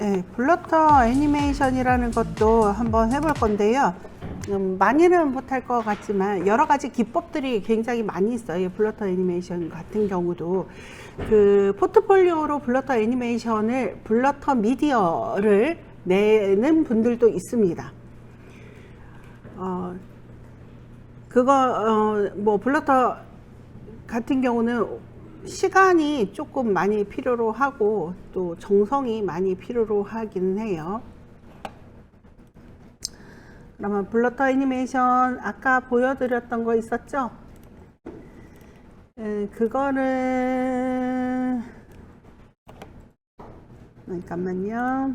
네, 블러터 애니메이션이라는 것도 한번 해볼 건데요. 많이는 못할 것 같지만 여러 가지 기법들이 굉장히 많이 있어요. 블러터 애니메이션 같은 경우도 그 포트폴리오로 블러터 애니메이션을 블러터 미디어를 내는 분들도 있습니다. 뭐 블러터 같은 경우는 시간이 조금 많이 필요로 하고 또 정성이 많이 필요로 하긴 해요. 그러면 블러터 애니메이션 아까 보여드렸던 거 있었죠? 그거는 잠깐만요.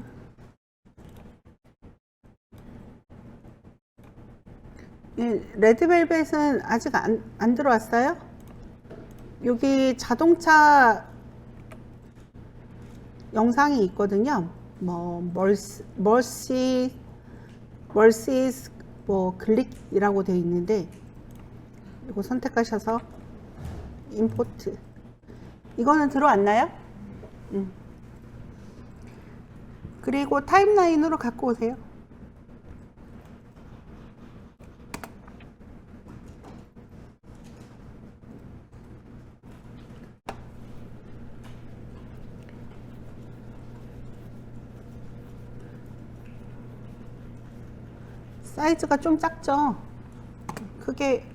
레드벨벳은 아직 안 들어왔어요? 여기 자동차 영상이 있거든요. 뭐 멀시 뭐 클릭이라고 되어 있는데 이거 선택하셔서 임포트, 이거는 들어왔나요? 그리고 타임라인으로 갖고 오세요. 사이즈가 좀 작죠? 크게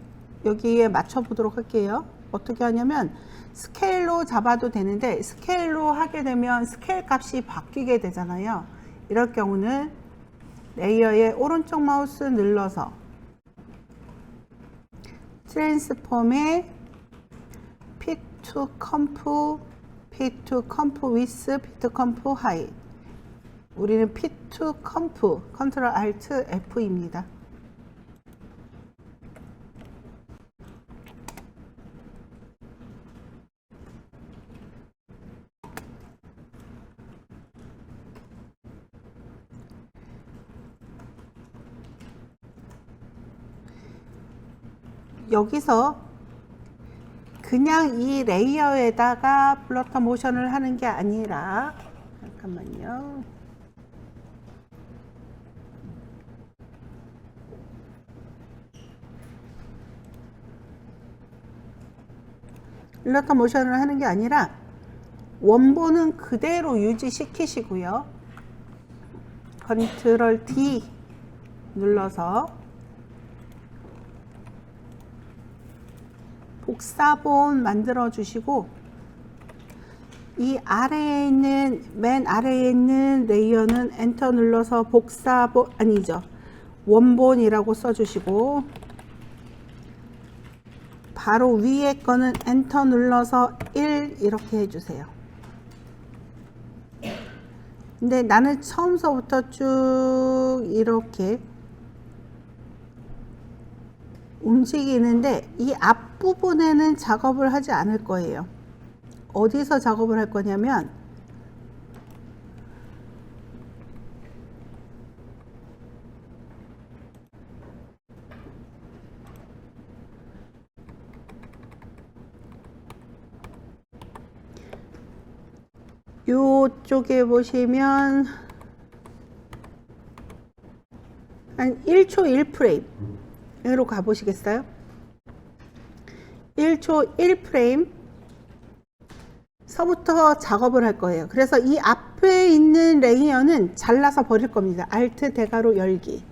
여기에 맞춰 보도록 할게요. 어떻게 하냐면 스케일로 잡아도 되는데 스케일로 하게 되면 스케일 값이 바뀌게 되잖아요. 이럴 경우는 레이어에 오른쪽 마우스 눌러서 트랜스폼에 Fit to Comp, Fit to Comp with, Fit to Comp Height. 우리는 Fit to Comp, Ctrl Alt F입니다. 여기서 그냥 이 레이어에다가 블러터 모션을 하는 게 아니라, 잠깐만요. 블러터 모션을 하는 게 아니라 원본은 그대로 유지시키시고요. 컨트롤 D 눌러서 복사본 만들어 주시고 이 아래에 있는 맨 아래에 있는 레이어는 엔터 눌러서 복사본 아니죠, 원본이라고 써 주시고 바로 위에 거는 엔터 눌러서 1 이렇게 해주세요. 근데 나는 처음서부터 쭉 이렇게 움직이는데 이 앞부분에는 작업을 하지 않을 거예요. 어디서 작업을 할 거냐면 요쪽에 보시면 한 1초 1프레임으로 가보시겠어요? 1초 1프레임 서부터 작업을 할 거예요. 그래서 이 앞에 있는 레이어는 잘라서 버릴 겁니다. Alt 대괄호 열기.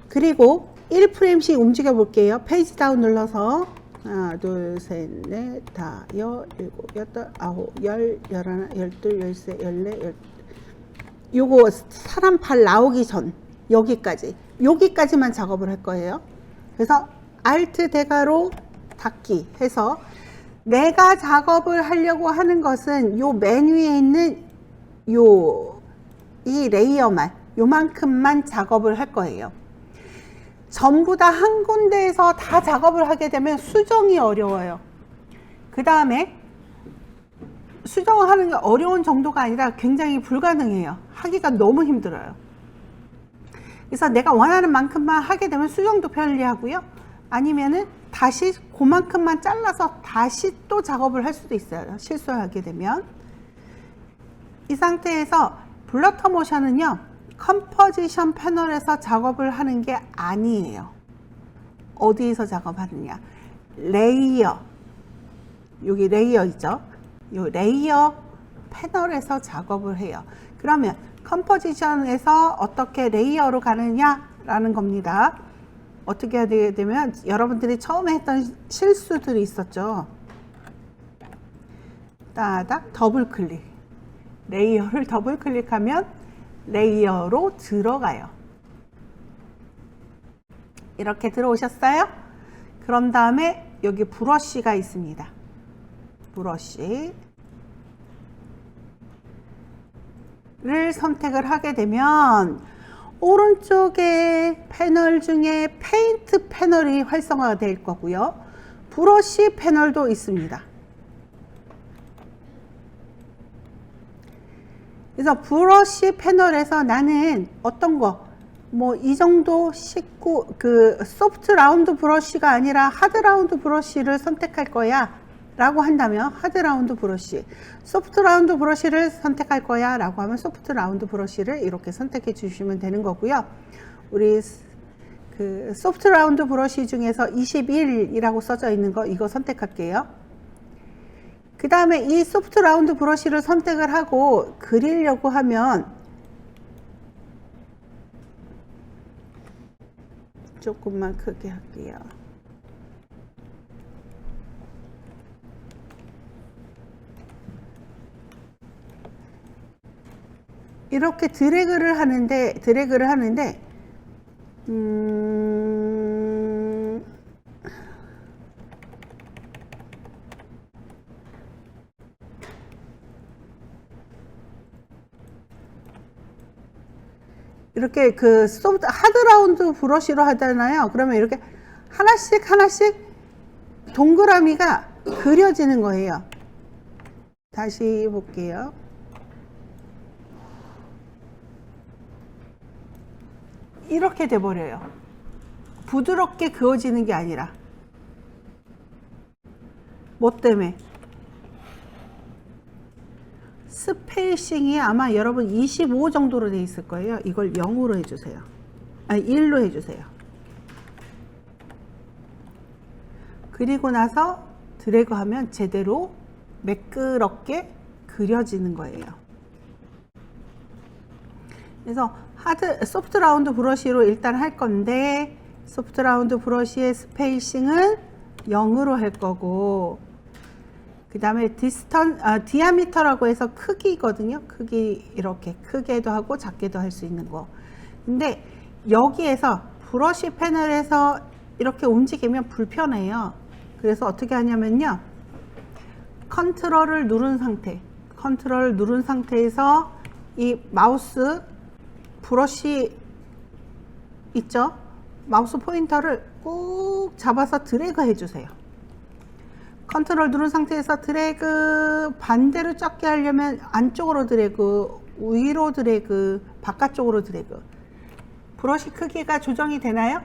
그리고 1프레임씩 움직여 볼게요. 페이지 다운 눌러서 하나, 둘, 셋, 넷, 다, 일곱, 여덟, 아홉, 열, 열하나, 열둘, 열세, 열네, 열. 요거 사람 발 나오기 전 여기까지만 작업을 할 거예요. 그래서 Alt 대괄호 닫기 해서 내가 작업을 하려고 하는 것은 요 맨 위에 있는 이 레이어만, 요만큼만 작업을 할 거예요. 전부 다 한 군데에서 다 작업을 하게 되면 수정이 어려워요. 그 다음에 수정을 하는 게 어려운 정도가 아니라 굉장히 불가능해요. 하기가 너무 힘들어요. 그래서 내가 원하는 만큼만 하게 되면 수정도 편리하고요. 아니면은 다시 그만큼만 잘라서 다시 또 작업을 할 수도 있어요. 실수하게 되면. 이 상태에서 블러터 모션은요, 컴포지션 패널에서 작업을 하는 게 아니에요. 어디에서 작업하느냐? 레이어. 여기 레이어 있죠? 이 레이어 패널에서 작업을 해요. 그러면 컴포지션에서 어떻게 레이어로 가느냐라는 겁니다. 어떻게 하게 되면 여러분들이 처음에 했던 실수들이 있었죠. 따닥 더블 클릭. 레이어를 더블 클릭하면 레이어로 들어가요. 이렇게 들어오셨어요? 그런 다음에 여기 브러쉬가 있습니다. 브러쉬를 선택을 하게 되면 오른쪽에 패널 중에 페인트 패널이 활성화가 될 거고요. 브러쉬 패널도 있습니다. 그래서 브러쉬 패널에서 나는 어떤 거, 뭐 이 정도 소프트 라운드 브러쉬가 아니라 하드 라운드 브러쉬를 선택할 거야 라고 한다면 하드 라운드 브러쉬, 소프트 라운드 브러쉬를 선택할 거야 라고 하면 소프트 라운드 브러쉬를 이렇게 선택해 주시면 되는 거고요. 우리 그 소프트 라운드 브러쉬 중에서 21이라고 써져 있는 거 이거 선택할게요. 그 다음에 이 소프트 라운드 브러쉬를 선택을 하고 그리려고 하면 조금만 크게 할게요. 이렇게 드래그를 하는데 이렇게 그 소프트 하드 라운드 브러쉬로 하잖아요. 그러면 이렇게 하나씩 동그라미가 그려지는 거예요. 다시 볼게요. 이렇게 돼버려요. 부드럽게 그어지는 게 아니라. 뭐 때문에? 스페이싱이 아마 여러분 25 정도로 돼 있을 거예요. 이걸 0으로 해주세요. 아니 1로 해주세요. 그리고 나서 드래그 하면 제대로 매끄럽게 그려지는 거예요. 그래서 소프트 라운드 브러쉬로 일단 할 건데 소프트 라운드 브러쉬의 스페이싱은 0으로 할 거고, 그 다음에 디아미터라고 해서 크기거든요. 크기 이렇게 크게도 하고 작게도 할 수 있는 거. 근데 여기에서 브러쉬 패널에서 이렇게 움직이면 불편해요. 그래서 어떻게 하냐면요, 컨트롤을 누른 상태에서 이 마우스 브러쉬 있죠? 마우스 포인터를 꾹 잡아서 드래그 해주세요. 컨트롤 누른 상태에서 드래그, 반대로 적게 하려면 안쪽으로 드래그, 위로 드래그, 바깥쪽으로 드래그. 브러쉬 크기가 조정이 되나요?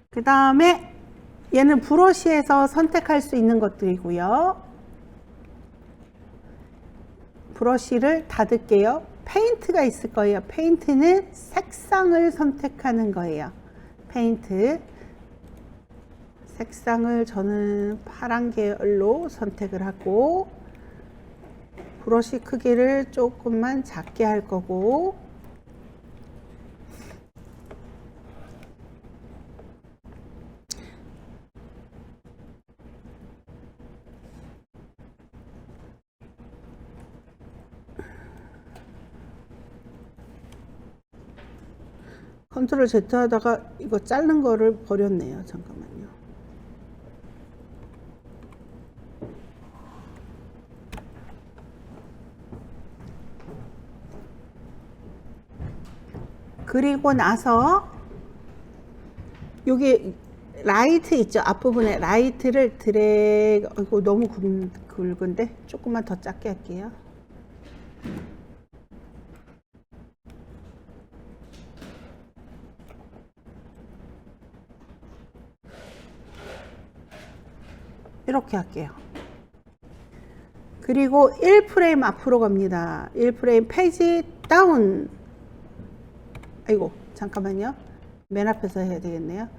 그 다음에 얘는 브러쉬에서 선택할 수 있는 것들이고요. 브러쉬를 닫을게요. 페인트가 있을 거예요. 페인트는 색상을 선택하는 거예요. 페인트 색상을 저는 파란 계열로 선택을 하고, 브러쉬 크기를 조금만 작게 할 거고, 컨트롤 Z 하다가 이거 자른 거를 버렸네요. 잠깐만요. 그리고 나서 여기 라이트 있죠? 앞부분에 라이트를 드래그, 이거 너무 굵은데 조금만 더 작게 할게요. 이렇게 할게요. 그리고 1프레임 앞으로 갑니다. 1프레임 페이지 다운. 아이고 잠깐만요. 맨 앞에서 해야 되겠네요.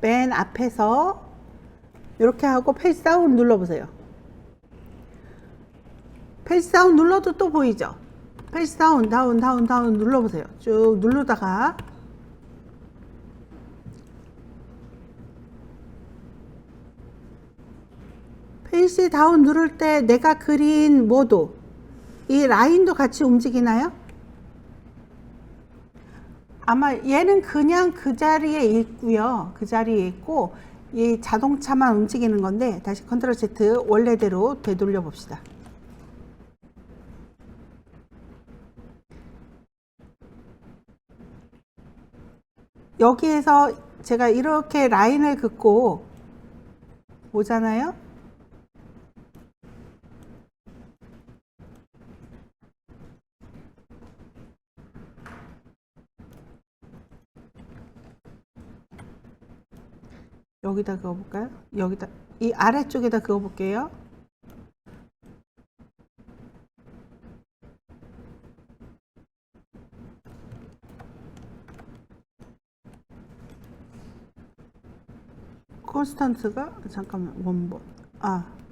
맨 앞에서 이렇게 하고 페이지 다운 눌러보세요. 페이지 다운 눌러도 또 보이죠? 페이지 다운 눌러보세요. 쭉 누르다가 페이지 다운 누를 때 내가 그린 뭐도 이 라인도 같이 움직이나요? 아마 얘는 그냥 그 자리에 있고요. 그 자리에 있고 이 자동차만 움직이는 건데 다시 컨트롤 Z 원래대로 되돌려 봅시다. 여기에서 제가 이렇게 라인을 긋고 오잖아요. 여기다 그어볼까요? 여기다 이 아래쪽에다 그어볼게요. 콘스턴트가 잠깐만 원본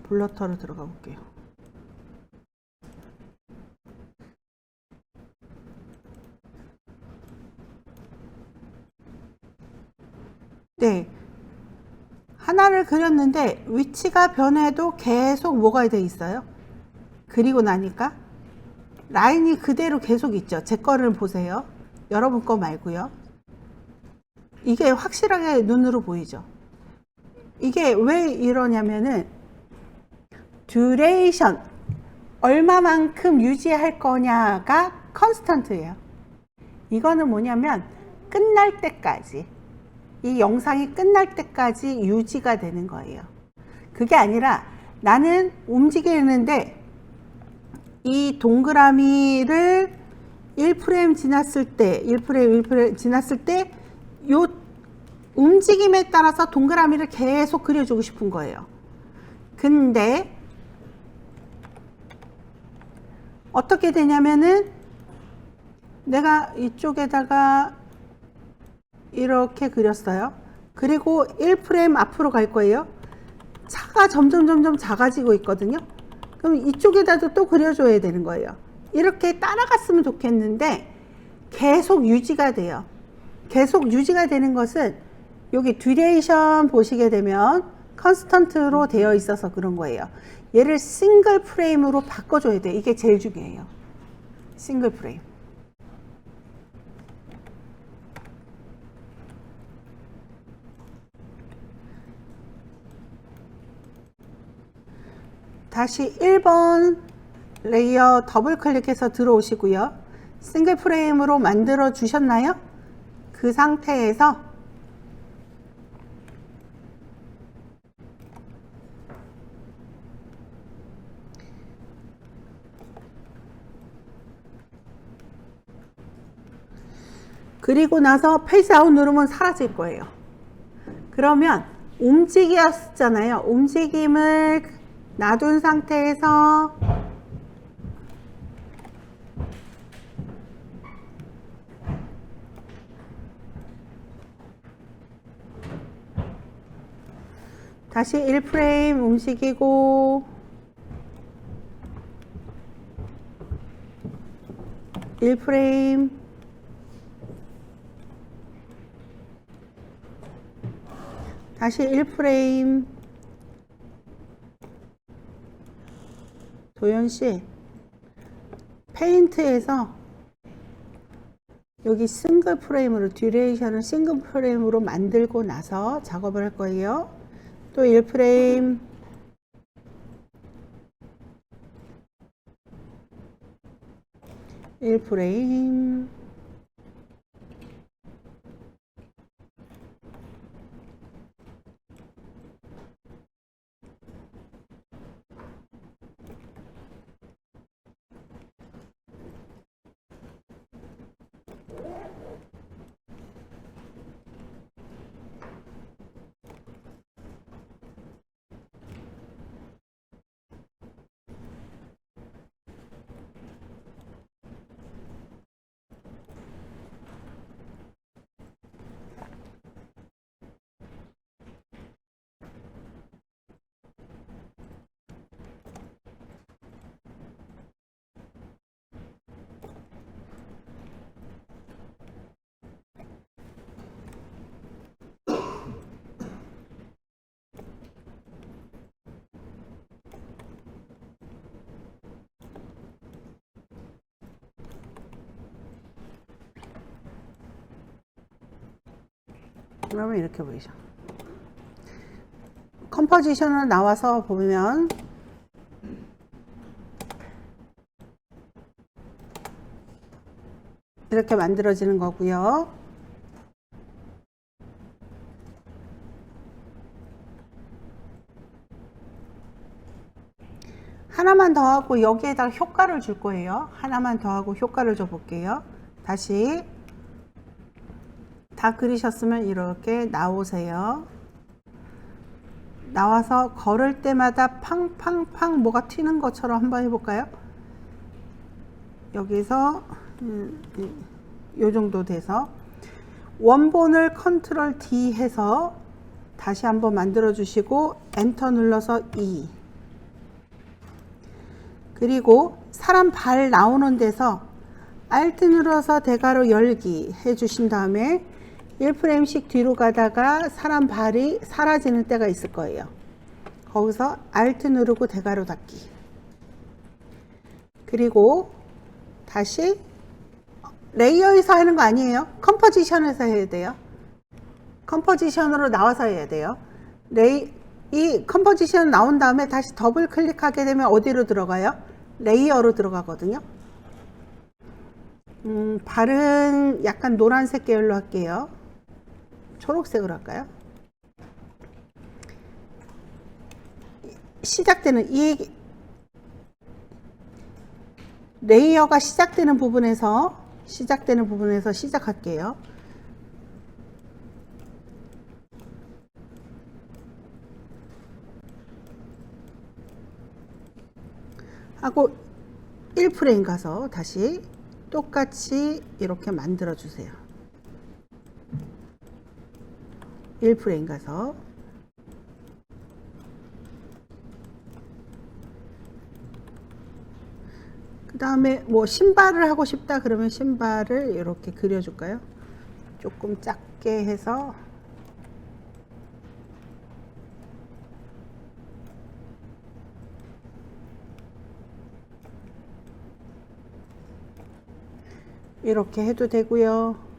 블러터로 들어가 볼게요. 네, 하나를 그렸는데 위치가 변해도 계속 뭐가 돼 있어요? 그리고 나니까 라인이 그대로 계속 있죠. 제 거를 보세요. 여러분 거 말고요. 이게 확실하게 눈으로 보이죠. 이게 왜 이러냐면은 듀레이션 얼마만큼 유지할 거냐가 컨스턴트예요. 이거는 뭐냐면 끝날 때까지 이 영상이 끝날 때까지 유지가 되는 거예요. 그게 아니라 나는 움직이는데 이 동그라미를 1프레임 지났을 때 1프레임 지났을 때 요 움직임에 따라서 동그라미를 계속 그려주고 싶은 거예요. 근데 어떻게 되냐면은 내가 이쪽에다가 이렇게 그렸어요. 그리고 1프레임 앞으로 갈 거예요. 차가 점점 작아지고 있거든요. 그럼 이쪽에다도 또 그려줘야 되는 거예요. 이렇게 따라갔으면 좋겠는데 계속 유지가 돼요. 계속 유지가 되는 것은 여기 듀레이션 보시게 되면 컨스턴트로 되어 있어서 그런 거예요. 얘를 싱글 프레임으로 바꿔줘야 돼요. 이게 제일 중요해요. 싱글 프레임. 다시 1번 레이어 더블 클릭해서 들어오시고요. 싱글 프레임으로 만들어 주셨나요? 그 상태에서 그리고 나서 페이지 아웃 누르면 사라질 거예요. 그러면 움직였잖아요. 움직임을 놔둔 상태에서 다시 1프레임 움직이고 1프레임 다시 1프레임 도연씨 페인트에서 여기 싱글 프레임으로 듀레이션을 싱글 프레임으로 만들고 나서 작업을 할 거예요. 또 1프레임 그러면 이렇게 보이죠. 컴포지션으로 나와서 보면 이렇게 만들어지는 거고요. 하나만 더 하고 여기에다가 효과를 줄 거예요. 하나만 더 하고 효과를 줘 볼게요. 다시 다 그리셨으면 이렇게 나오세요. 나와서 걸을 때마다 팡팡팡 뭐가 튀는 것처럼 한번 해볼까요? 여기서 요 정도 돼서 원본을 컨트롤 D 해서 다시 한번 만들어 주시고 엔터 눌러서 2. 그리고 사람 발 나오는 데서 Alt 눌러서 대괄호 열기 해 주신 다음에 1프레임씩 뒤로 가다가 사람 발이 사라지는 때가 있을 거예요. 거기서 Alt 누르고 대괄호 닫기. 그리고 다시 레이어에서 하는 거 아니에요. 컴포지션에서 해야 돼요. 컴포지션으로 나와서 해야 돼요. 이 컴포지션 나온 다음에 다시 더블 클릭하게 되면 어디로 들어가요? 레이어로 들어가거든요. 발은 약간 노란색 계열로 할게요. 초록색으로 할까요? 시작되는 이 레이어가 시작되는 부분에서 시작할게요. 하고 1프레임 가서 다시 똑같이 이렇게 만들어 주세요. 1프레임 가서 그 다음에 뭐 신발을 하고 싶다 그러면 신발을 이렇게 그려줄까요? 조금 작게 해서 이렇게 해도 되고요.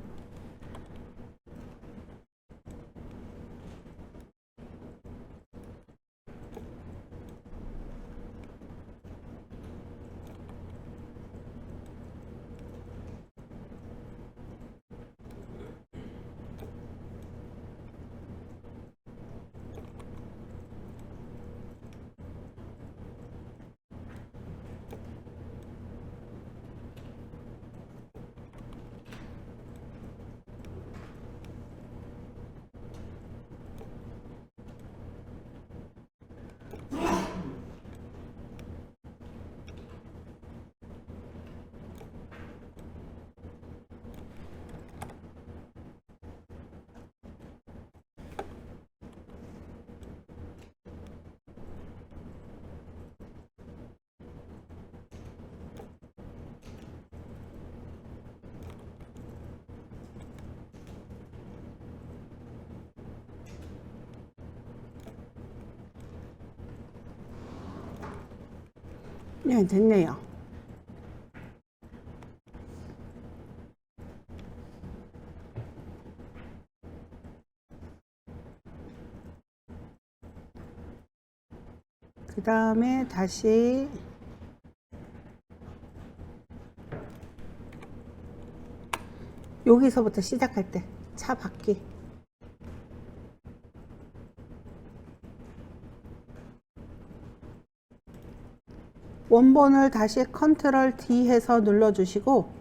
네, 됐네요. 그 다음에 다시 여기서부터 시작할 때 차 바퀴 원본을 다시 컨트롤 D 해서 눌러주시고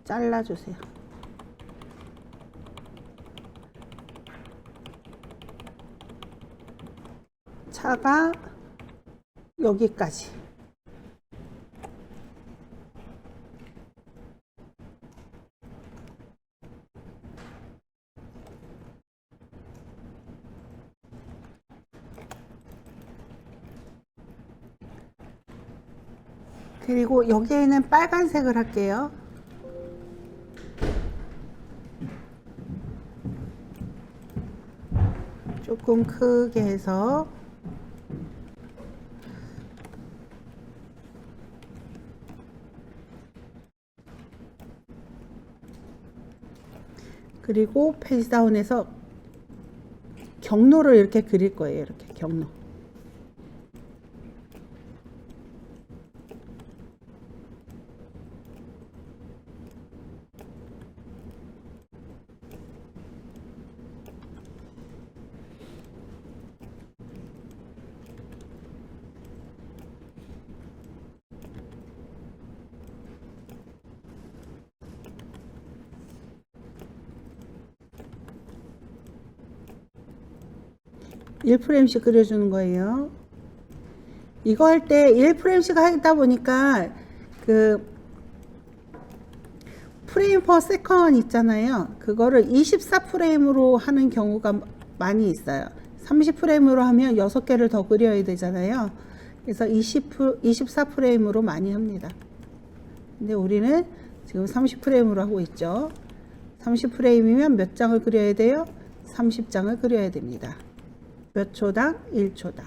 잘라주세요. 차가 여기까지. 그리고 여기에는 빨간색을 할게요. 조금 크게 해서 그리고 페이지 다운해서 경로를 이렇게 그릴 거예요. 이렇게 경로. 일 프레임씩 그려주는 거예요. 이거 할 때 1프레임씩 하다 보니까 그 프레임 퍼 세컨 있잖아요. 그거를 24프레임으로 하는 경우가 많이 있어요. 30프레임으로 하면 6개를 더 그려야 되잖아요. 그래서 24프레임으로 많이 합니다. 근데 우리는 지금 30프레임으로 하고 있죠. 30프레임이면 몇 장을 그려야 돼요? 30장을 그려야 됩니다. 몇 초당? 1초당.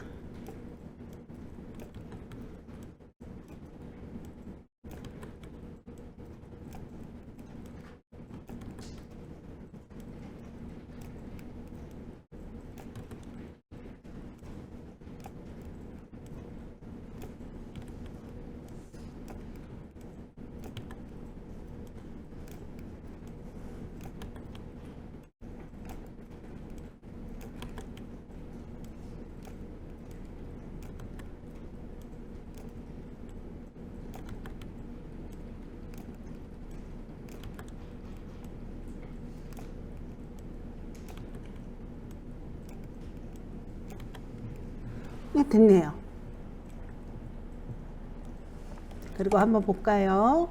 네, 됐네요. 그리고 한번 볼까요?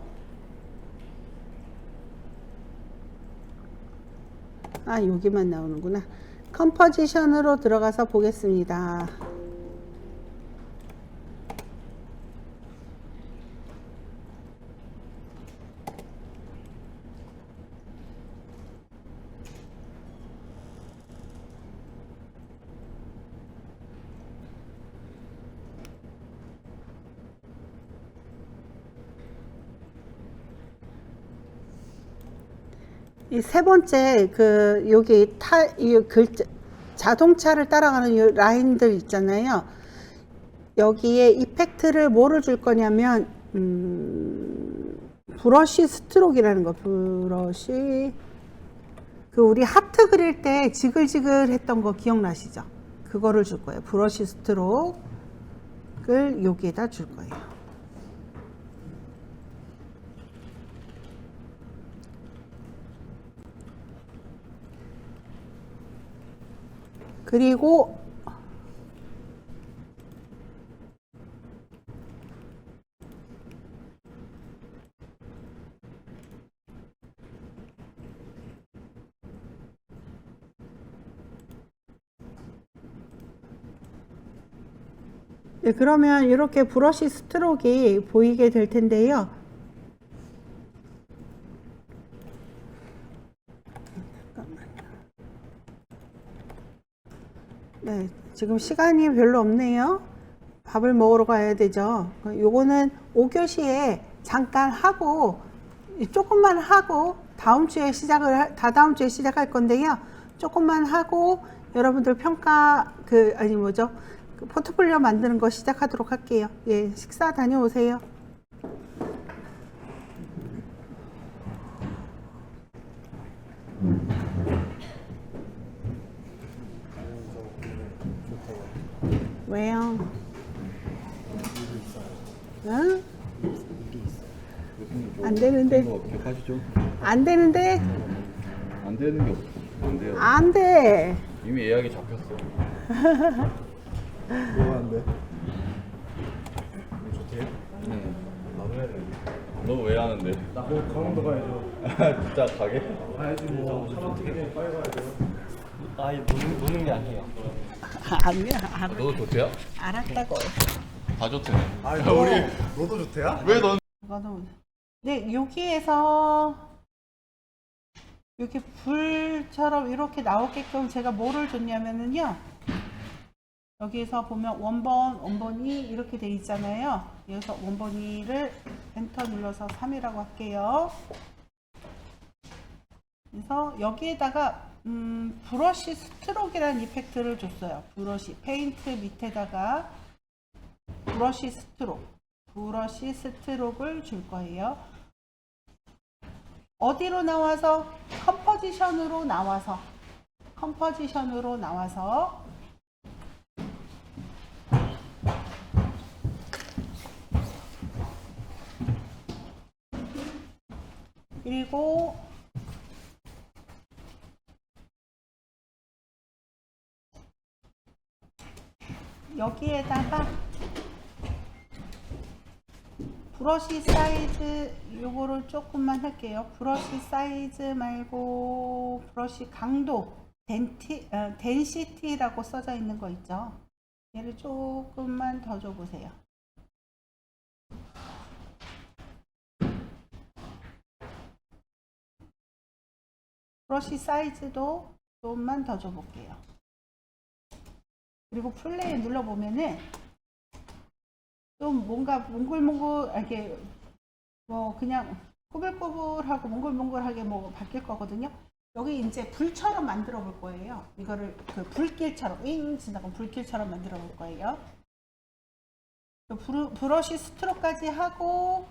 아, 여기만 나오는구나. 컴포지션으로 들어가서 보겠습니다. 이 세 번째 여기 이 글자 자동차를 따라가는 이 라인들 있잖아요. 여기에 이펙트를 뭐를 줄 거냐면 브러쉬 스트로크라는 거. 브러쉬 우리 하트 그릴 때 지글지글 했던 거 기억나시죠? 그거를 줄 거예요. 브러쉬 스트로크를 여기에다 줄 거예요. 그리고 네, 그러면 이렇게 브러쉬 스트로크가 보이게 될 텐데요. 네, 지금 시간이 별로 없네요. 밥을 먹으러 가야 되죠. 요거는 5교시에 잠깐 하고 조금만 하고 다다음 주에 시작할 건데요. 조금만 하고 여러분들 평가 포트폴리오 만드는 거 시작하도록 할게요. 예, 식사 다녀오세요. 왜요? 응? 안 되는데. 기억하시죠? 안 되는데. 안 되는 게 안 돼요. 안 돼. 이미 예약이 잡혔어. 뭐가 안 돼? 좋대요? 네. 나도 해야 돼. 너 왜 하는데? 뭐 강원도 가야죠. 진짜 가게? 가야지 뭐. 차 어떻게 돼? 빨리 가야 돼요. 아니 노는 게 아니에요. 너도 좋대야? 알았다고. 다 좋대네. 아니 너도 좋대야? 왜 넌? 네, 여기에서 이렇게 불처럼 이렇게 나오게끔 제가 뭐를 줬냐면은요. 여기에서 보면 원번 2 이렇게 돼 있잖아요. 여기서 원번 2를 엔터 눌러서 3이라고 할게요. 그래서 여기에다가 브러쉬 스트로크라는 이펙트를 줬어요. 브러쉬 페인트 밑에다가 브러쉬 스트로크를 줄 거예요. 어디로 나와서 컴포지션으로 나와서 그리고 여기에다가 브러쉬 사이즈 요거를 조금만 할게요. 브러쉬 사이즈 말고 브러쉬 강도 덴시티라고 써져 있는 거 있죠. 얘를 조금만 더 줘보세요. 브러쉬 사이즈도 좀만 더 줘볼게요. 그리고 플레이 눌러보면은 좀 뭔가 몽글몽글 이렇게 뭐 그냥 꾸불꾸불하고 몽글몽글하게 뭐 바뀔 거거든요. 여기 이제 불처럼 만들어 볼 거예요. 이거를 그 불길처럼 윙 지나간 불길처럼 만들어 볼 거예요. 브러쉬 스트로크까지 하고